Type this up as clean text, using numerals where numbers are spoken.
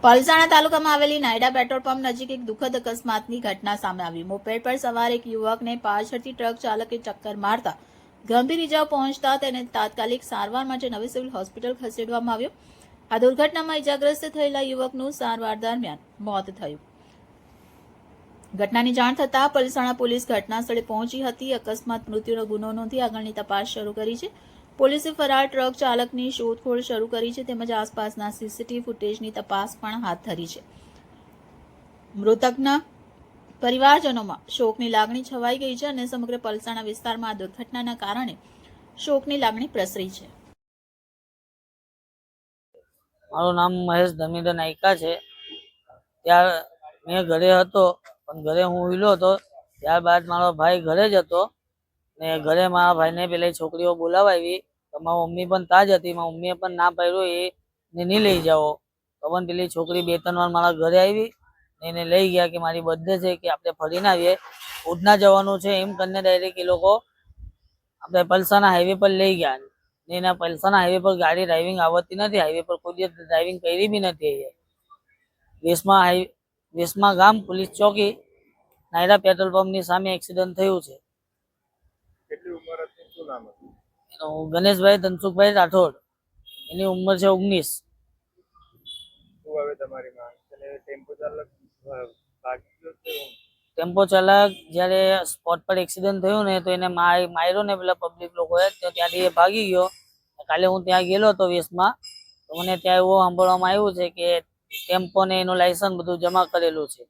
પલસાણા તાલુકામાં આવેલી Naida petrol pump નજીક એક દુઃખદ અકસ્માતની ઘટના સામે આવી। મોપેડ પર સવાર એક યુવકને પાછળથી ટ્રક ચાલકે ચક્કર મારતા ગંભીર ઇજાઓ પહોંચતા તેને તાત્કાલિક સારવાર માટે નવી સિવિલ હોસ્પિટલ ખસેડવામાં આવ્યો। આ દુર્ઘટનામાં ઇજાગ્રસ્ત થયેલા યુવકનું સારવાર દરમિયાન મોત થયું। ઘટનાની જાણ થતાં પલસાણા પોલીસ ઘટના સ્થળે પહોંચી હતી। અકસ્માત મૃત્યુનો ગુનો નોંધી આગળની તપાસ શરૂ કરી છે। પોલીસે ફરાર ટ્રક ચાલકની શોધખોળ શરૂ કરી છે તેમજ આસપાસના સીસીટીવી ફૂટેજની તપાસ પણ હાથ ધરી છે। મૃતકના પરિવારજનોમાં શોકની લાગણી છવાઈ ગઈ છે અને સમગ્ર પલસાણા વિસ્તારમાં આ દુર્ઘટનાના કારણે શોકની લાગણી પ્રસરી છે। મારું નામ મહેશ ધમીધર નાયકા છે। ત્યાર મેં ઘરે હતો પણ ઘરે હું ઊંઘ્યો હતો। ત્યારબાદ મારો ભાઈ ઘરે જ હતો ને ઘરે મારા ભાઈને પેલી છોકરીઓ બોલાવા આવી તો મારી મમ્મી પણ ત્યાં જ હતી। મારી મમ્મીએ પણ ના પાડ્યું એને નહીં લઈ જાઓ તો પણ પેલી છોકરી 2-3 વાર મારા ઘરે આવી ને એને લઈ ગયા કે મારી બર્થડે છે કે આપણે ફરીને આવીએ, ઉધના જવાનું છે એમ કરીને ડાયરેક્ટ એ લોકો આપણે પલસાણા હાઈવે પર લઈ ગયા ને એના પલસાણા હાઈવે પર ગાડી ડ્રાઇવિંગ આવડતી નથી। હાઈવે પર કોઈ દિવસ ડ્રાઇવિંગ કરી બી નથી। વેસમા ગામ પોલીસ ચોકી નાયડા પેટ્રોલ પંપની સામે એક્સિડન્ટ થયું છે। કેટલી ઉંમર હતી, શું નામ હતું? ગણેશભાઈ ધનસુખભાઈ રાઠોડ, એની ઉંમર છે 19। શું હવે તમારી માંગ છે? ટેમ્પો ચાલક ભાગી ગયો છે? ટેમ્પો ચાલક જ્યારે સ્પોટ પર એક્સિડન્ટ થયું ને તો એને માર્યો ને પેલા પબ્લિક લોકોએ, તો ત્યાંથી એ ભાગી ગયો। કાલે હું ત્યાં ગયેલો હતો વેસમાં તો મને ત્યાં એવું સાંભળવામાં આવ્યું છે કે ટેમ્પો ને એનું લાયસન્સ બધું જમા કરેલું છે।